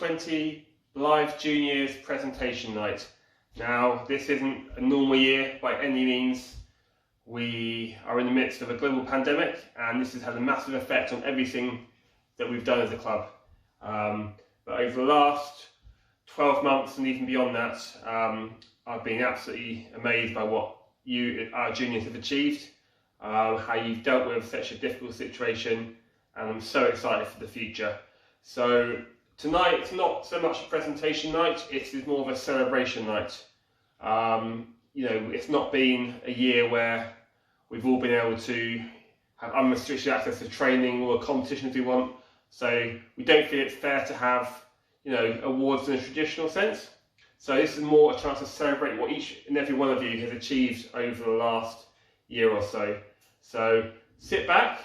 2020 Blyth Juniors presentation night. Now, this isn't a normal year by any means. We are in the midst of a global pandemic, and this has had a massive effect on everything that we've done as a club. But over the last 12 months and even beyond that, I've been absolutely amazed by what you, our juniors, have achieved, how you've dealt with such a difficult situation, and I'm so excited for the future. So tonight, it's not so much a presentation night, it is more of a celebration night. It's not been a year where we've all been able to have unrestricted access to training or competition if we want. So we don't feel it's fair to have, awards in a traditional sense. So this is more a chance to celebrate what each and every one of you has achieved over the last year or so. So sit back,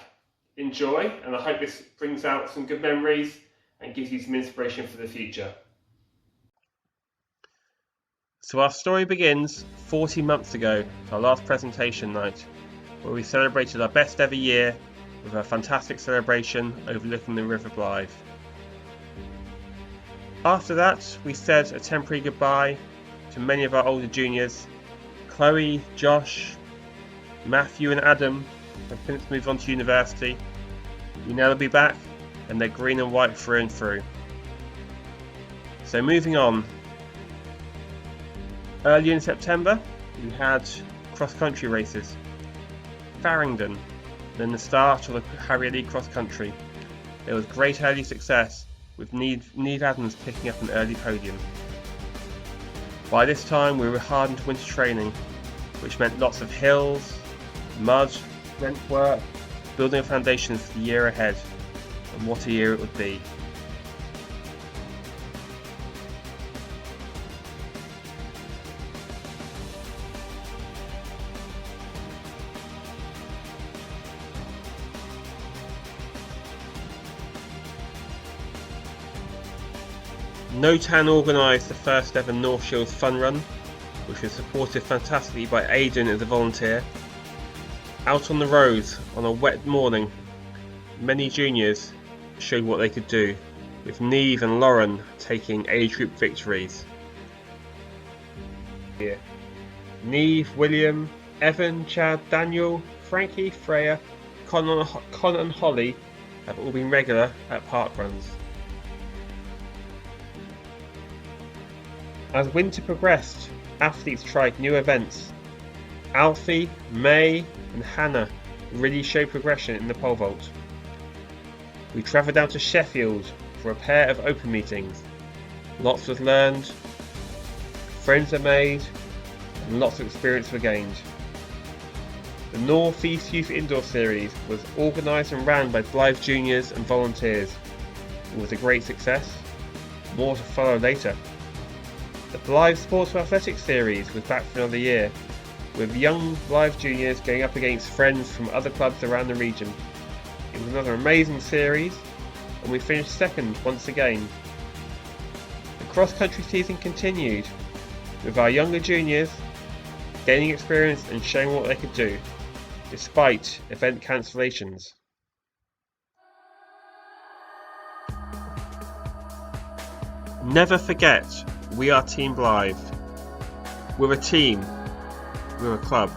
enjoy, and I hope this brings out some good memories and gives you some inspiration for the future. So our story begins 40 months ago, our last presentation night, where we celebrated our best ever year with a fantastic celebration overlooking the River Blythe. After that, we said a temporary goodbye to many of our older juniors. Chloe, Josh, Matthew and Adam have since moved on to university. We know they'll be back, and they're green and white through and through. So moving on. Early in September, we had cross-country races. Farringdon, then the start of the Harrier League cross country. There was great early success, with Neve Adams picking up an early podium. By this time we were hard into winter training, which meant lots of hills, mud, strength work, building a foundation for the year ahead, and what a year it would be. No Town organised the first ever North Shields Fun Run, which was supported fantastically by Aidan as a volunteer. Out on the roads on a wet morning, many juniors showed what they could do, with Neve and Lauren taking age group victories. Neve, William, Evan, Chad, Daniel, Frankie, Freya, Con and Holly have all been regular at park runs. As winter progressed, athletes tried new events. Alfie, May and Hannah really showed progression in the pole vault. We travelled down to Sheffield for a pair of open meetings. Lots was learned, friends were made, and lots of experience were gained. The North East Youth Indoor Series was organised and ran by Blythe juniors and volunteers. It was a great success. More to follow later. The Blythe Sports and Athletics Series was back for another year, with young Blythe juniors going up against friends from other clubs around the region. It was another amazing series, and we finished second once again. The cross-country season continued, with our younger juniors gaining experience and showing what they could do, despite event cancellations. Never forget, we are Team Blythe. We're a team. We're a club.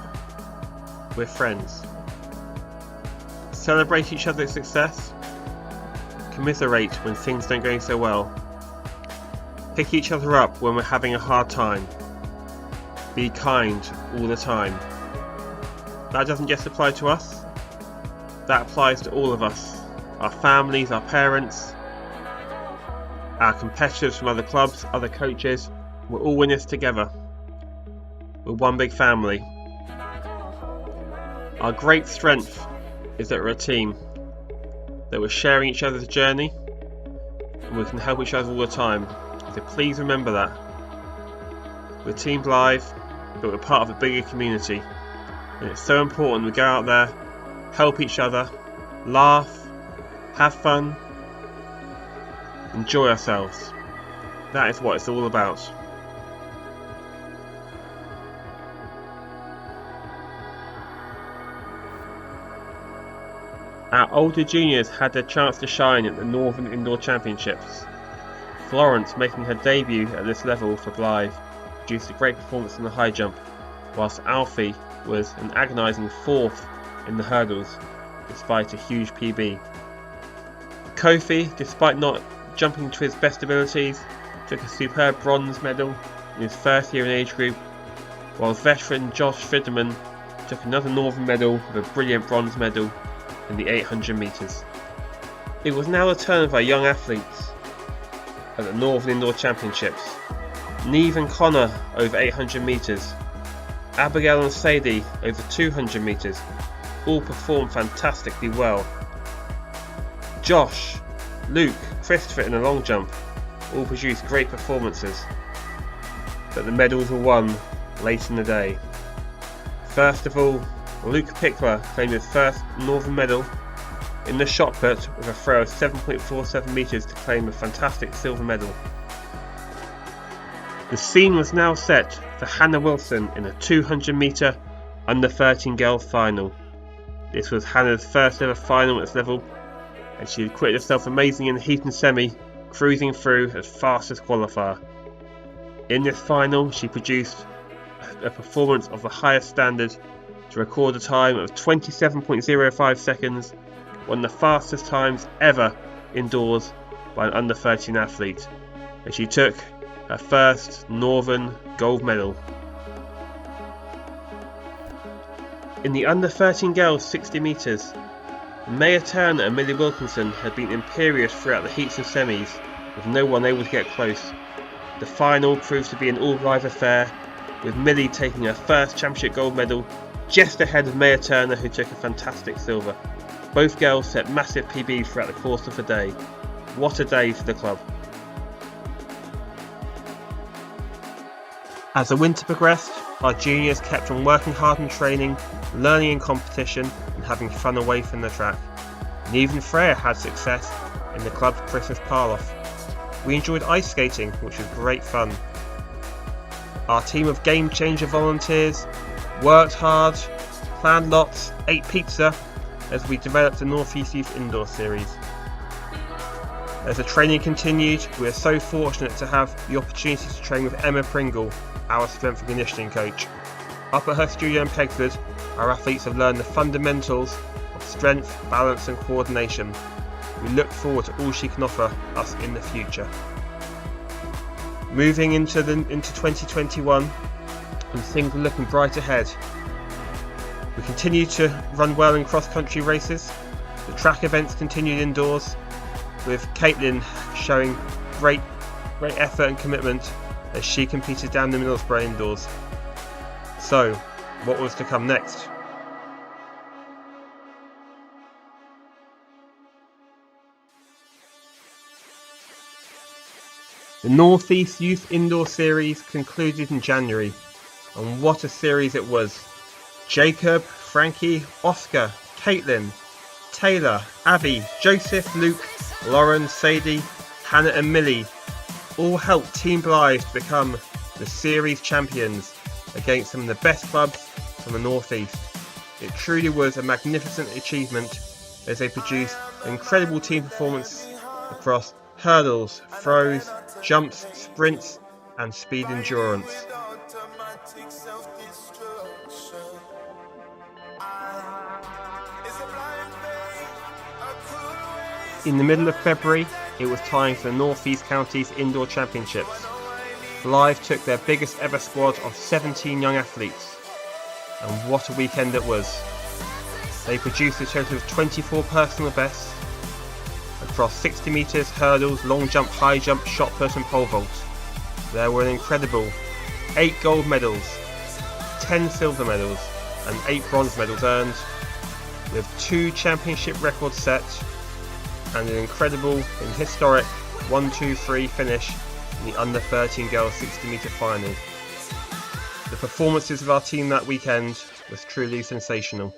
We're friends. Celebrate each other's success. Commiserate when things don't go so well. Pick each other up when we're having a hard time. Be kind all the time. That doesn't just apply to us. That applies to all of us. Our families, our parents, our competitors from other clubs, other coaches. We're all in this together. We're one big family. Our great strength is that we're a team, that we're sharing each other's journey, and we can help each other all the time. So please remember that. We're Team Blythe, but we're part of a bigger community, and it's so important we go out there, help each other, laugh, have fun, enjoy ourselves. That is what it's all about. Our older juniors had their chance to shine at the Northern Indoor Championships. Florence, making her debut at this level for Blyth, produced a great performance in the high jump, whilst Alfie was an agonising 4th in the hurdles, despite a huge PB. Kofi, despite not jumping to his best abilities, took a superb bronze medal in his first year in age group, while veteran Josh Fidderman took another Northern medal with a brilliant bronze medal in the 800 metres. It was now the turn of our young athletes at the Northern Indoor Championships. Neve and Connor over 800 metres, Abigail and Sadie over 200 metres, all performed fantastically well. Josh, Luke, Christopher in the long jump all produced great performances, but the medals were won late in the day. First of all, Luke Pickler claimed his first Northern medal in the shot put with a throw of 7.47 metres to claim a fantastic silver medal. The scene was now set for Hannah Wilson in a 200 metre under 13 girls final. This was Hannah's first ever final at this level, and she acquitted herself amazingly in the heat and semi, cruising through as fast as qualifier. In this final, she produced a performance of the highest standard to record a time of 27.05 seconds, one of the fastest times ever indoors by an under 13 athlete, and she took her first Northern gold medal. In the under 13 girls 60 metres, Maya Turner and Millie Wilkinson had been imperious throughout the heats and semis, with no one able to get close. The final proved to be an all-rise affair, with Millie taking her first championship gold medal just ahead of Maya Turner, who took a fantastic silver. Both girls set massive PBs throughout the course of the day. What a day for the club. As the winter progressed, our juniors kept on working hard in training, learning in competition and having fun away from the track. And even Freya had success in the club's Christmas Parloff. We enjoyed ice skating, which was great fun. Our team of Game Changer volunteers worked hard, planned lots, ate pizza as we developed the North East Youth Indoor Series. As the training continued, we are so fortunate to have the opportunity to train with Emma Pringle, our strength and conditioning coach. Up at her studio in Pegswood, our athletes have learned the fundamentals of strength, balance and coordination. We look forward to all she can offer us in the future. Moving into 2021, and things are looking bright ahead. We continue to run well in cross-country races. The track events continued indoors, with Caitlin showing great effort and commitment as she competed down the Middlesbrough indoors. So, what was to come next? The North East Youth Indoor Series concluded in January, and what a series it was. Jacob, Frankie, Oscar, Caitlin, Taylor, Abby, Joseph, Luke, Lauren, Sadie, Hannah and Millie all helped TeamBlyth to become the series champions against some of the best clubs from the North East. It truly was a magnificent achievement as they produced an incredible team performance across hurdles, throws, jumps, sprints and speed endurance. In the middle of February, it was time for the North East Counties Indoor Championships. Blyth took their biggest ever squad of 17 young athletes, and what a weekend it was. They produced a total of 24 personal bests across 60 metres, hurdles, long jump, high jump, shot put and pole vault. There were an incredible 8 gold medals, 10 silver medals and 8 bronze medals earned, with 2 championship records set and an incredible and historic 1-2-3 finish in the under 13 girls 60 metre final. The performances of our team that weekend was truly sensational,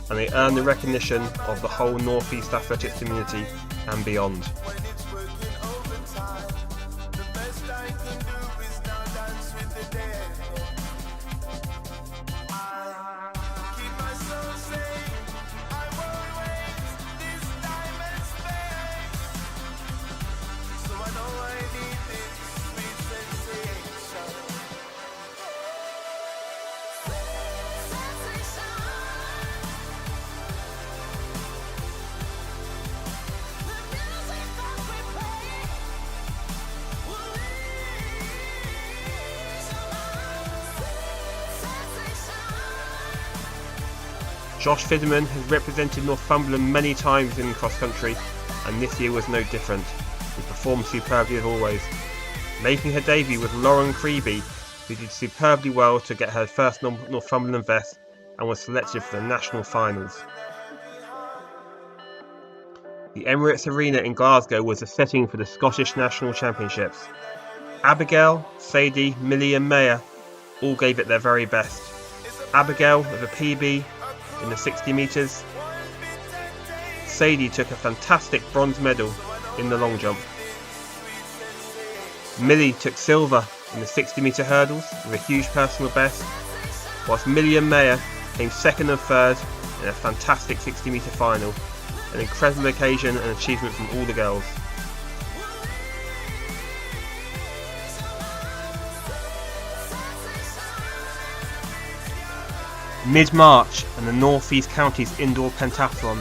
and they earned the recognition of the whole North East athletics community and beyond. So I know I need Josh Fidderman has represented Northumberland many times in cross country, and this year was no different. He performed superbly as always. Making her debut was Lauren Creeby, who did superbly well to get her first Northumberland vest and was selected for the national finals. The Emirates Arena in Glasgow was the setting for the Scottish National Championships. Abigail, Sadie, Millie and Maya all gave it their very best. Abigail with a PB in the 60 metres. Sadie took a fantastic bronze medal in the long jump. Millie took silver in the 60 metre hurdles with a huge personal best, whilst Millie and Maya came second and third in a fantastic 60 metre final, an incredible occasion and achievement from all the girls. Mid-March and the North East Counties Indoor Pentathlon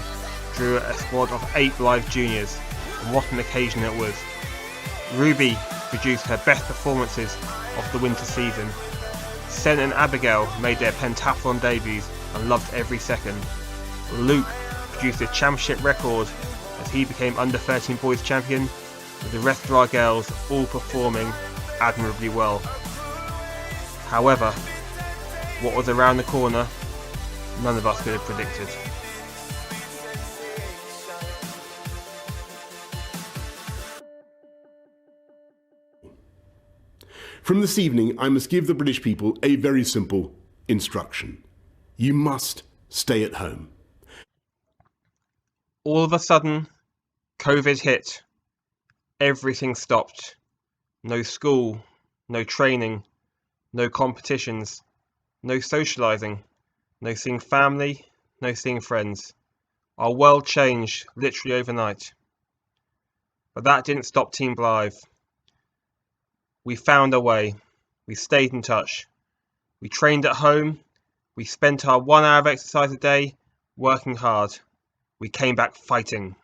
drew a squad of 8 Blyth juniors, and what an occasion it was. Ruby produced her best performances of the winter season. Sen and Abigail made their pentathlon debuts and loved every second. Luke produced a championship record as he became under 13 boys champion, with the rest of our girls all performing admirably well. However, what was around the corner, none of us could have predicted. From this evening, I must give the British people a very simple instruction. You must stay at home. All of a sudden, COVID hit. Everything stopped. No school, no training, no competitions, no socialising, no seeing family, no seeing friends. Our world changed literally overnight. But that didn't stop Team Blyth. We found a way. We stayed in touch. We trained at home. We spent our 1 hour of exercise a day working hard. We came back fighting.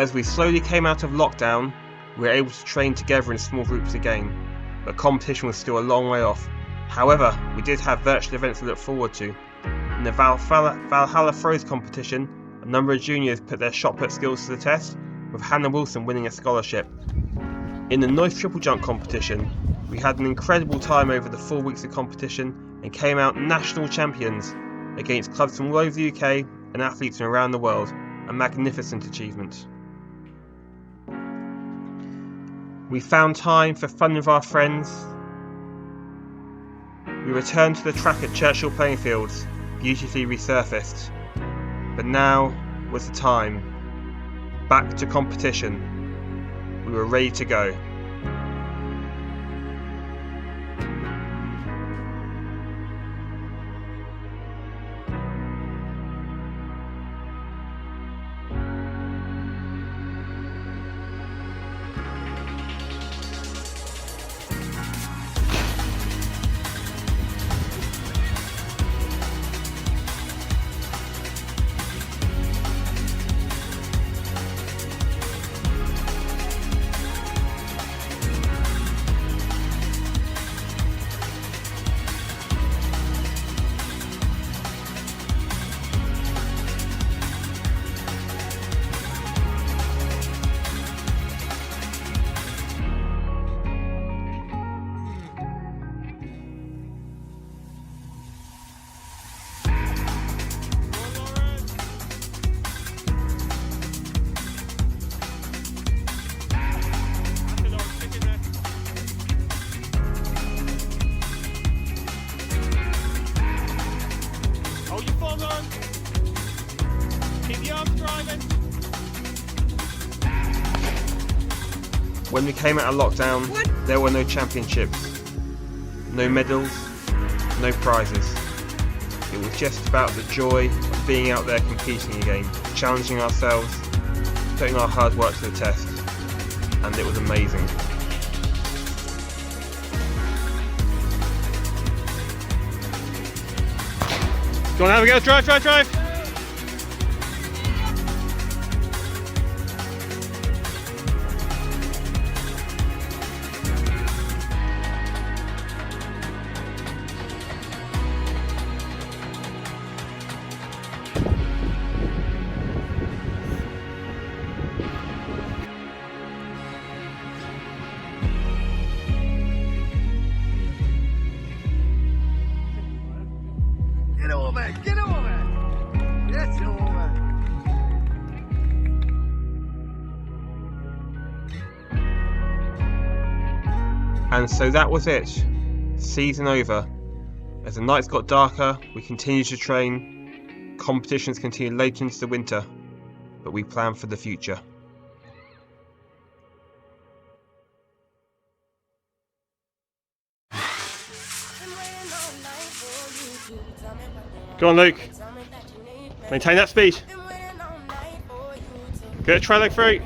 As we slowly came out of lockdown, we were able to train together in small groups again, but competition was still a long way off. However, we did have virtual events to look forward to. In the Valhalla Throws competition, a number of juniors put their shot put skills to the test, with Hannah Wilson winning a scholarship. In the Noise Triple Jump competition, we had an incredible time over the 4 weeks of competition and came out national champions against clubs from all over the UK and athletes from around the world, a magnificent achievement. We found time for fun with our friends. We returned to the track at Churchill Playing Fields, beautifully resurfaced. But now was the time. Back to competition. We were ready to go. When we came out of lockdown, there were no championships, no medals, no prizes. It was just about the joy of being out there competing again, challenging ourselves, putting our hard work to the test, and it was amazing. Go on, have a go, drive! Get over! Get over! And so that was it. Season over. As the nights got darker, we continued to train. Competitions continued late into the winter, but we planned for the future. Go on, Luke. Maintain that speed. Good, try leg through.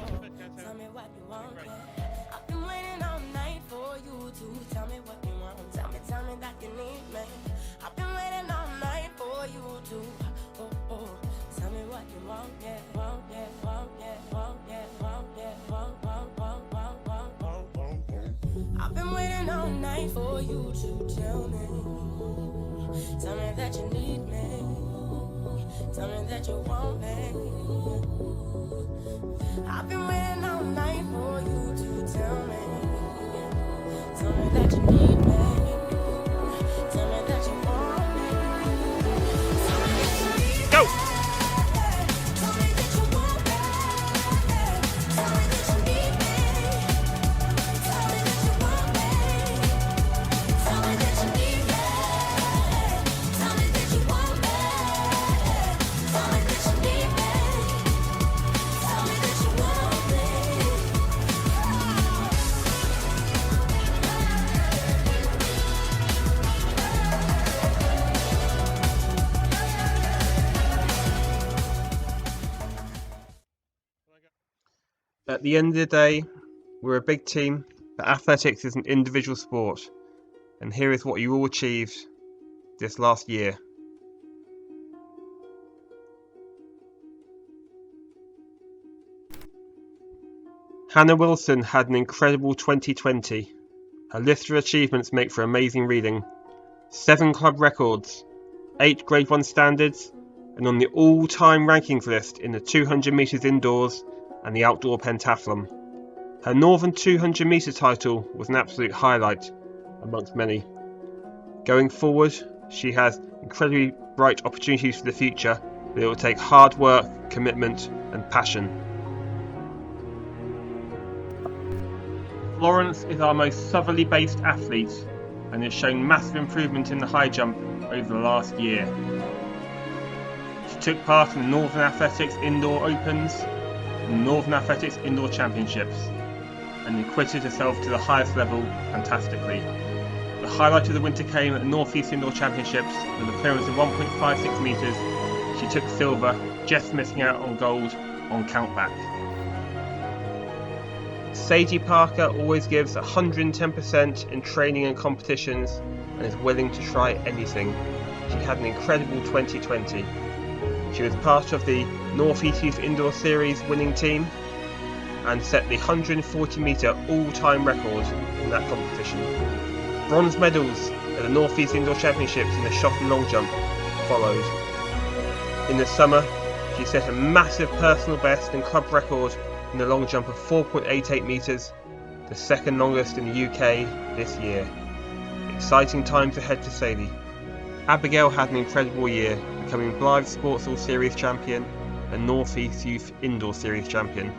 I've been waiting all night for you to tell me that you need me. Tell me that you want me. I've been waiting all night for you to tell me that you need me. Tell me that you want me. Tell me that you need me. Go! Tell me that you want me. Tell me that you need me. Tell me that you want me. Tell me that you need me. Tell me that you want me. Tell me that you need me. Tell me that you want me. At the end of the day, we're a big team, but athletics is an individual sport. And here is what you all achieved this last year. Hannah Wilson had an incredible 2020. Her list of achievements make for amazing reading. 7 club records, 8 Grade 1 standards, and on the all-time rankings list in the 200 metres indoors and the outdoor pentathlon. Her Northern 200 metre title was an absolute highlight amongst many. Going forward, she has incredibly bright opportunities for the future, but it will take hard work, commitment and passion. Florence is our most southerly based athlete and has shown massive improvement in the high jump over the last year. She took part in the Northern Athletics Indoor Opens and the Northern Athletics Indoor Championships and acquitted herself to the highest level fantastically. The highlight of the winter came at the North East Indoor Championships with a clearance of 1.56 metres. She took silver, just missing out on gold on countback. Sadie Parker always gives 110% in training and competitions and is willing to try anything. She had an incredible 2020. She was part of the North East Youth Indoor Series winning team and set the 140 metre all-time record in that competition. Bronze medals at the North East Indoor Championships in the shot and long jump followed. In the summer, she set a massive personal best and club record in the long jump of 4.88 metres, the second longest in the UK this year. Exciting times ahead for Sadie. Abigail had an incredible year, becoming Blyth Sports All Series champion and North East Youth Indoor Series champion.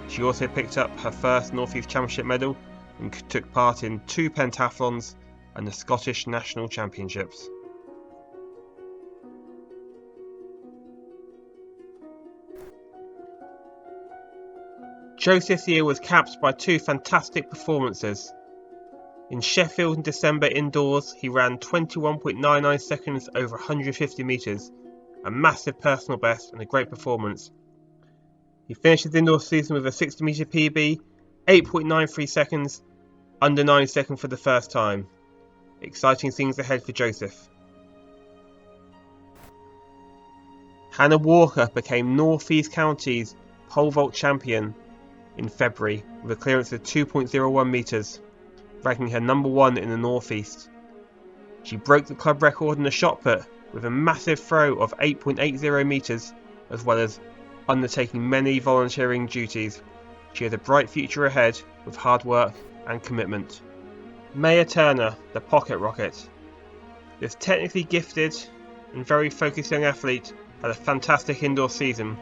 She also picked up her first North East Championship medal and took part in 2 pentathlons and the Scottish National Championships. Joseph's year was capped by 2 fantastic performances. In Sheffield in December indoors, he ran 21.99 seconds over 150 metres, a massive personal best and a great performance. He finished his indoor season with a 60 metre PB, 8.93 seconds, under 9 seconds for the first time. Exciting things ahead for Joseph. Hannah Walker became North East County's pole vault champion in February with a clearance of 2.01 metres, ranking her number 1 in the North East. She broke the club record in the shot put with a massive throw of 8.80 metres, as well as undertaking many volunteering duties. She has a bright future ahead with hard work and commitment. Maya Turner, the pocket rocket. This technically gifted and very focused young athlete had a fantastic indoor season,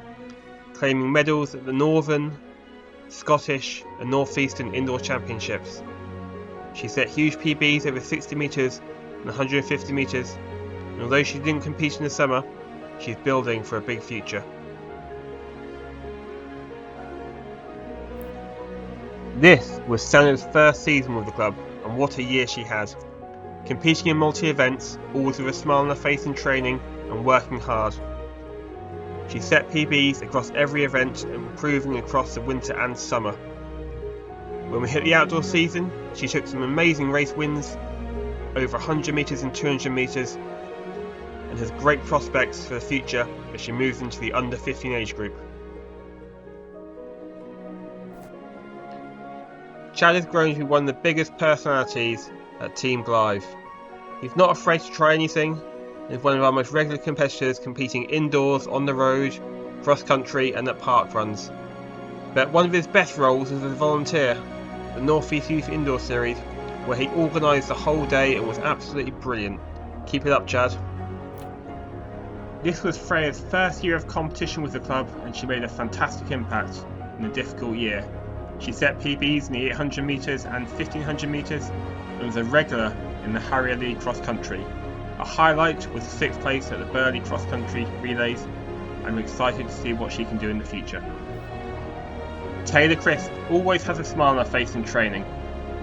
claiming medals at the Northern, Scottish and North Eastern Indoor Championships. She set huge PBs over 60 metres and 150 metres, and although she didn't compete in the summer, she's building for a big future. This was Sanna's first season with the club, and what a year she had. Competing in multi-events, always with a smile on her face in training and working hard. She set PBs across every event, improving across the winter and summer. When we hit the outdoor season, she took some amazing race wins, over 100 metres and 200 metres, and has great prospects for the future as she moves into the under 15 age group. Chad has grown to be one of the biggest personalities at TeamBlyth. He's not afraid to try anything, and is one of our most regular competitors, competing indoors, on the road, cross country and at park runs. But one of his best roles is as a volunteer at the North East Youth Indoor Series, where he organised the whole day and was absolutely brilliant. Keep it up, Chad. This was Freya's first year of competition with the club, and she made a fantastic impact in a difficult year. She set PBs in the 800 metres and 1500 metres and was a regular in the Harrier League cross country. A highlight was the 6th place at the Burley cross country relays, and we're excited to see what she can do in the future. Taylor Crisp always has a smile on her face in training.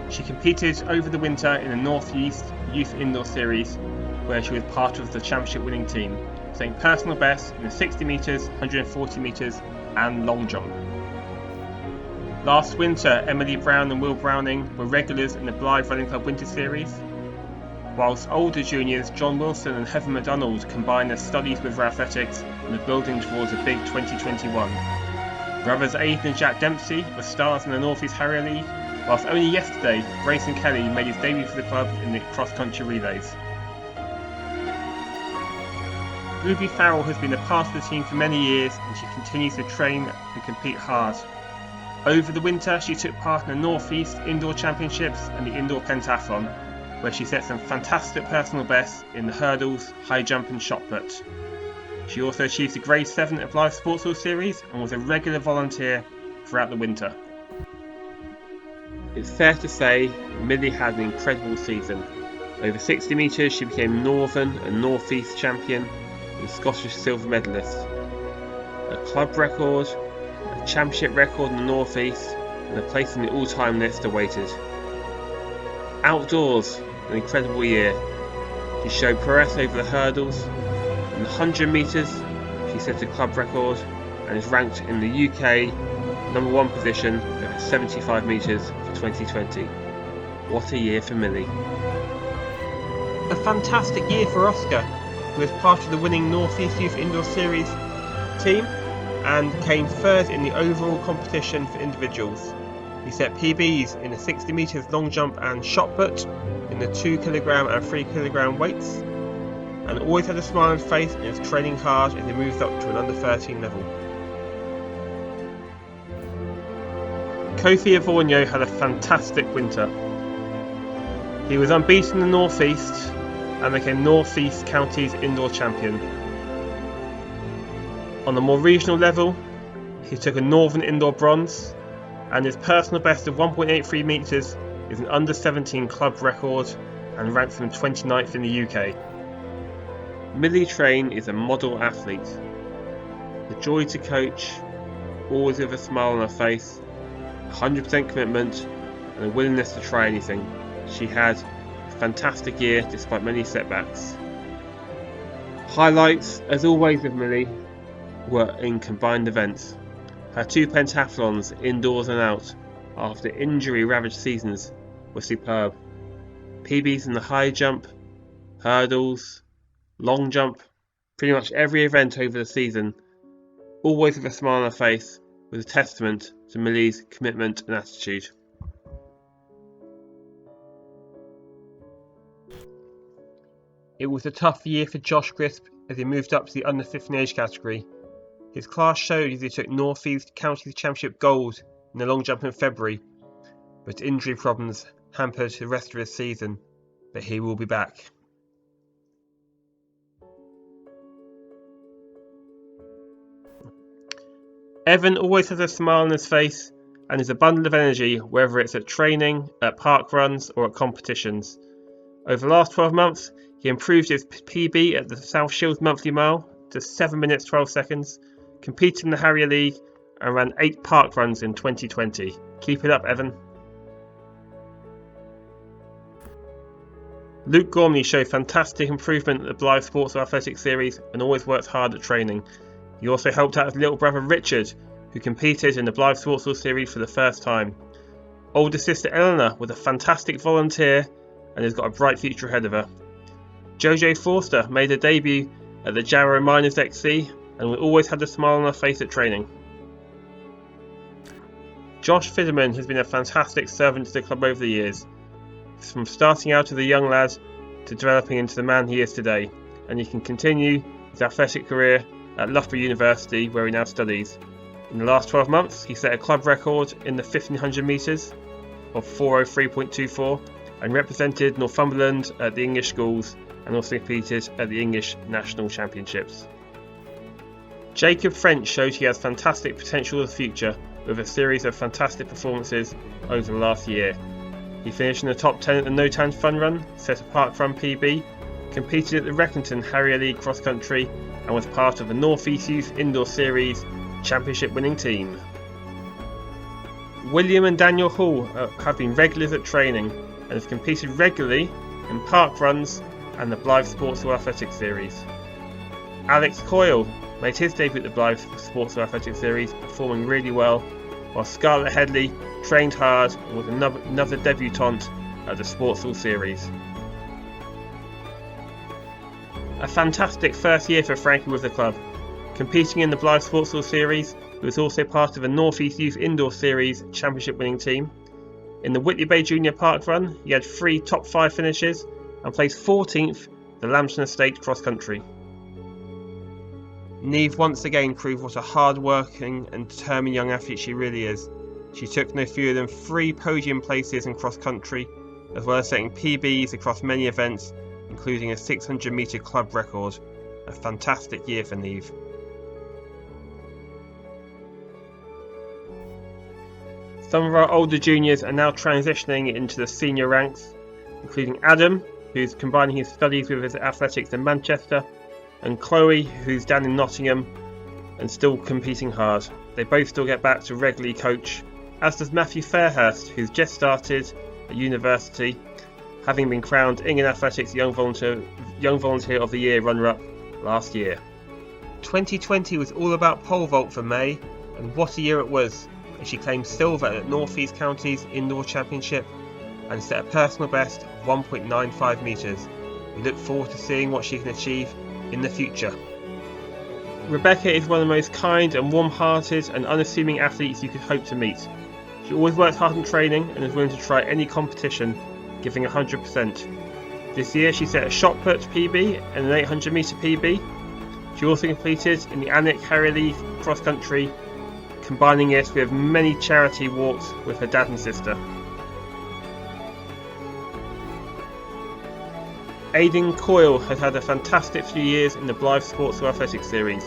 She competed over the winter in the North East Youth Indoor Series, where she was part of the championship winning team, setting personal bests in the 60 metres, 140 metres and long jump. Last winter, Emily Brown and Will Browning were regulars in the Blyth Running Club Winter Series, whilst older juniors John Wilson and Heather MacDonald combined their studies with athletics and are building towards a big 2021. Brothers Aidan and Jack Dempsey were stars in the North East Harrier League, whilst only yesterday Grayson Kelly made his debut for the club in the cross-country relays. Ruby Farrell has been a part of the team for many years and she continues to train and compete hard. Over the winter she took part in the North East Indoor Championships and the Indoor Pentathlon, where she set some fantastic personal bests in the hurdles, high jump and shot put. She also achieved the Grade 7 at Blyth Sports Hall Series and was a regular volunteer throughout the winter. It's fair to say Millie had an incredible season. Over 60 metres she became Northern and North East champion and Scottish silver medalist. A club record, a championship record in the North East and a place in the all-time list awaited. Outdoors, an incredible year. She showed prowess over the hurdles. In the 100 metres she set a club record and is ranked in the UK #1 position over 75 metres for 2020. What a year for Millie. A fantastic year for Oscar, who was part of the winning North East Youth Indoor Series team and came third in the overall competition for individuals. He set PBs in the 60 metres long jump and shot put, in the 2 kg and 3 kg weights, and always had a smile on his face and was training hard as he moved up to an under 13 level. Kofi Avornio had a fantastic winter. He was unbeaten in the North East and became North East Counties Indoor Champion. On the more regional level, he took a Northern Indoor Bronze, and his personal best of 1.83 metres is an under 17 club record and ranks him 29th in the UK. Millie Train is a model athlete. The joy to coach, always with a smile on her face, 100% commitment and a willingness to try anything. She had a fantastic year despite many setbacks. Highlights, as always with Millie, were in combined events. Her 2 pentathlons, indoors and out, after injury-ravaged seasons, were superb. PBs in the high jump, hurdles, long jump, pretty much every event over the season, always with a smile on her face, was a testament to Millie's commitment and attitude. It was a tough year for Josh Crisp as he moved up to the under 15 age category. His class showed as he took North East Counties Championship gold in the long jump in February, but injury problems hampered the rest of his season, but he will be back. Evan always has a smile on his face and is a bundle of energy, whether it's at training, at park runs or at competitions. Over the last 12 months, he improved his PB at the South Shields Monthly Mile to 7 minutes 12 seconds, competed in the Harrier League and ran 8 park runs in 2020. Keep it up, Evan. Luke Gormley showed fantastic improvement at the Blyth Sports Athletics Series and always works hard at training. He also helped out his little brother Richard, who competed in the Blyth Sports Hall Series for the first time. Older sister Eleanor was a fantastic volunteer and has got a bright future ahead of her. Jojo Forster made her debut at the Jarrow Miners XC and always had a smile on her face at training. Josh Fidderman has been a fantastic servant to the club over the years, from starting out as a young lad to developing into the man he is today, and he can continue his athletic career at Loughborough University, where he now studies. In the last 12 months, he set a club record in the 1500 metres of 4:03.24 and represented Northumberland at the English schools and also competed at the English National Championships. Jacob French showed he has fantastic potential in the future with a series of fantastic performances over the last year. He finished in the top 10 at the No Time Fun Run, set a park run PB, competed at the Reckington Harrier League cross country and was part of the North East Youth Indoor Series championship winning team. William and Daniel Hall have been regulars at training and have competed regularly in park runs and the Blyth Sports Athletics Series. Alex Coyle made his debut at the Blyth Sports Athletics Series, performing really well, while Scarlett Headley trained hard and was another debutante at the Sports Hall Series. A fantastic first year for Frankie with the club, competing in the Blyth Sports Hall Series who was also part of the North East Youth Indoor Series championship winning team. In the Whitley Bay Junior Park Run, he had 3 top 5 finishes and placed 14th at the Lambton Estate Cross Country. Niamh once again proved what a hard-working and determined young athlete she really is. She took no fewer than 3 podium places in cross country, as well as setting PBs across many events, including a 600 metre club record. A fantastic year for Niamh. Some of our older juniors are now transitioning into the senior ranks, including Adam, who's combining his studies with his athletics in Manchester, and Chloe, who's down in Nottingham and still competing hard. They both still get back to regularly coach, as does Matthew Fairhurst, who's just started at university, having been crowned England Athletics Young Volunteer of the Year runner-up last year. 2020 was all about pole vault for May, and what a year it was, as she claimed silver at North East County's Indoor Championship and set a personal best of 1.95 metres. We look forward to seeing what she can achieve in the future. Rebecca is one of the most kind and warm-hearted and unassuming athletes you could hope to meet. She always works hard in training and is willing to try any competition, giving 100%. This year she set a shot put PB and an 800 metre PB. She also competed in the Alnwick Harrier League cross country, combining it with many charity walks with her dad and sister. Aidan Coyle has had a fantastic few years in the Blyth Sports Athletics series,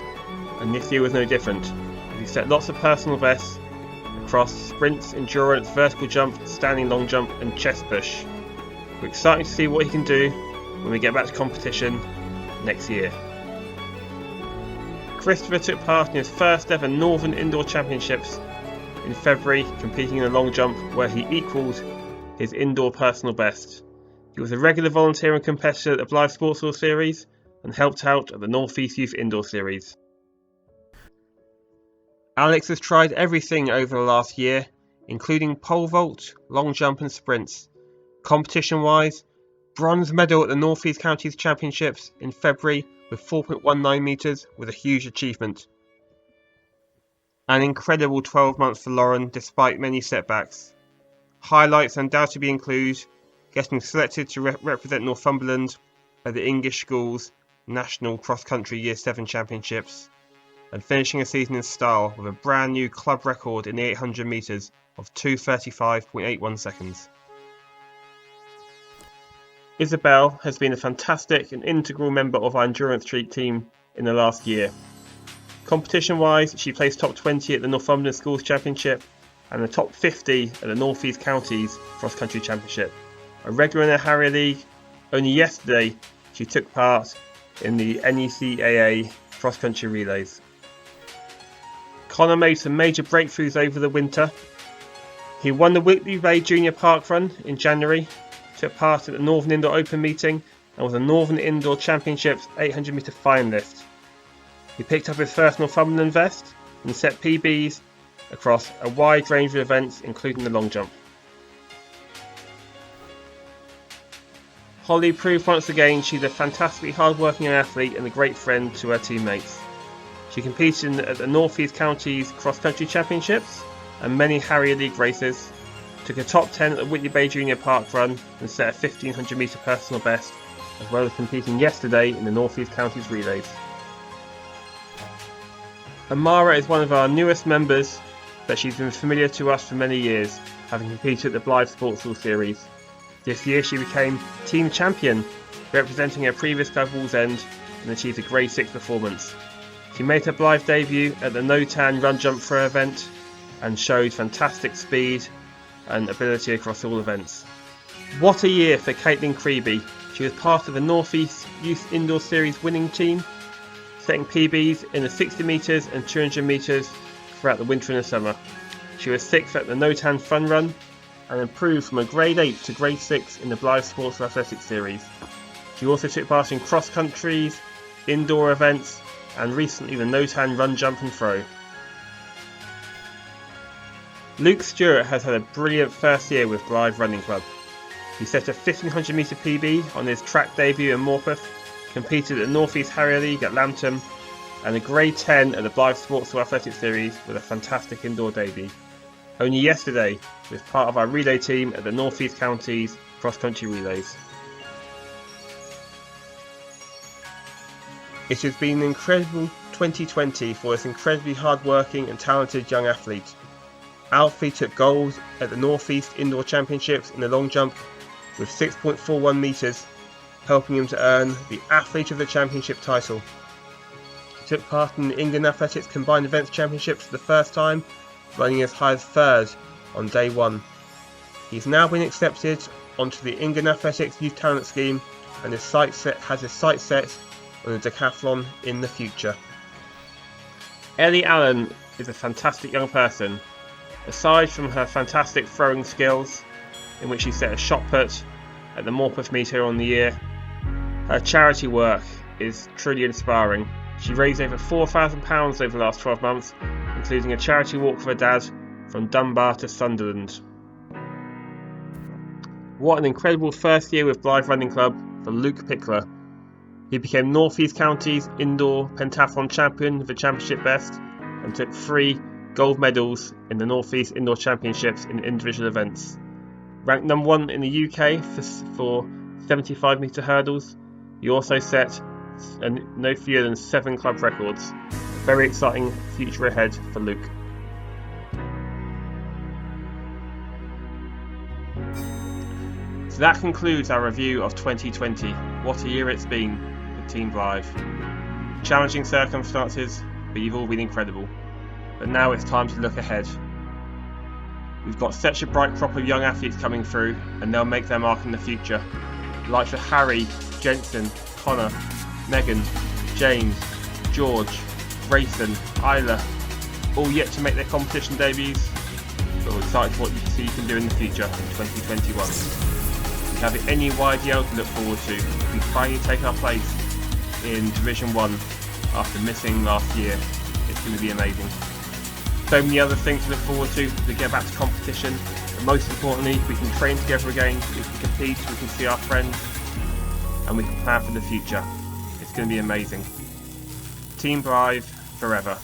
and this year was no different. He set lots of personal bests across sprints, endurance, vertical jump, standing long jump and chest push. We're excited to see what he can do when we get back to competition next year. Christopher took part in his first ever Northern Indoor Championships in February, competing in the long jump where he equalled his indoor personal best. He was a regular volunteer and competitor at the Blyth Sports Hall Series and helped out at the North East Youth Indoor Series. Alex has tried everything over the last year, including pole vault, long jump and sprints. Competition wise, bronze medal at the North East Counties Championships in February with 4.19 metres was a huge achievement. An incredible 12 months for Lauren despite many setbacks. Highlights undoubtedly include getting selected to represent Northumberland at the English Schools National Cross Country Year 7 Championships, and finishing a season in style with a brand new club record in the 800 metres of 2:35.81 seconds. Isabel has been a fantastic and integral member of our endurance street team in the last year. Competition wise, she placed top 20 at the Northumberland Schools Championship and the top 50 at the North East Counties Cross Country Championship. A regular in the Harrier League, only yesterday she took part in the NECAA cross country relays. Connor made some major breakthroughs over the winter. He won the Whitley Bay Junior Park Run in January, took part at the Northern Indoor Open meeting and was a Northern Indoor Championships 800 metre finalist. He picked up his first Northumberland vest and set PBs across a wide range of events including the long jump. Holly proved once again she's a fantastically hard-working athlete and a great friend to her teammates. She competed at the North East Counties Cross Country Championships and many Harrier League races, took a top 10 at the Whitley Bay Junior Park Run and set a 1500 metre personal best, as well as competing yesterday in the North East Counties relays. Amara is one of our newest members, but she's been familiar to us for many years, having competed at the Blyth Sports Hall Series. This year she became team champion, representing her previous club Wallsend, and achieved a grade 6 performance. She made her Blyth debut at the No-Tan Run Jump Throw event and showed fantastic speed and ability across all events. What a year for Caitlin Creeby. She was part of the North East Youth Indoor Series winning team, setting PBs in the 60 metres and 200 metres throughout the winter and the summer. She was 6th at the No-Tan Fun Run and improved from a grade 8 to grade 6 in the Blyth Sports Athletics series. She also took part in cross countries, indoor events and recently the No-Tan Run Jump and Throw. Luke Stewart has had a brilliant first year with Blyth Running Club. He set a 1500 metre PB on his track debut in Morpeth, competed at the North East Harrier League at Lambton, and a grade 10 at the Blyth Sports Athletics Series with a fantastic indoor debut. Only yesterday, he was part of our relay team at the North East Counties Cross Country Relays. It has been an incredible 2020 for this incredibly hard-working and talented young athlete. Alfie took gold at the North East Indoor Championships in the long jump with 6.41 metres, helping him to earn the Athlete of the Championship title. He took part in the England Athletics Combined Events Championships for the first time, running as high as third on day 1. He's now been accepted onto the England Athletics Youth Talent Scheme and has his sights set on a decathlon in the future. Ellie Allen is a fantastic young person. Aside from her fantastic throwing skills, in which she set a shot put at the Morpeth meet earlier on the year, her charity work is truly inspiring. She raised over £4,000 over the last 12 months, including a charity walk for her dad from Dunbar to Sunderland. What an incredible first year with Blyth Running Club for Luke Pickler. He became North East Counties Indoor Pentathlon Champion with a championship best and took 3 gold medals in the North East Indoor Championships in individual events. Ranked number 1 in the UK for 75 metre hurdles, he also set no fewer than 7 club records. Very exciting future ahead for Luke. So that concludes our review of 2020. What a year it's been for Team Blyth. Challenging circumstances, but you've all been incredible. But now it's time to look ahead. We've got such a bright crop of young athletes coming through, and they'll make their mark in the future. The likes of Harry, Jensen, Connor, Megan, James, George, Grayson, Isla, all yet to make their competition debuts, but we're excited for what you can do in the future in 2021. We have the NUYDL to look forward to. We finally take our place in Division 1 after missing last year. It's going to be amazing. So many other things to look forward to. We get back to competition, but most importantly, we can train together again, we can compete, we can see our friends, and we can plan for the future. It's going to be amazing. Team Blyth forever.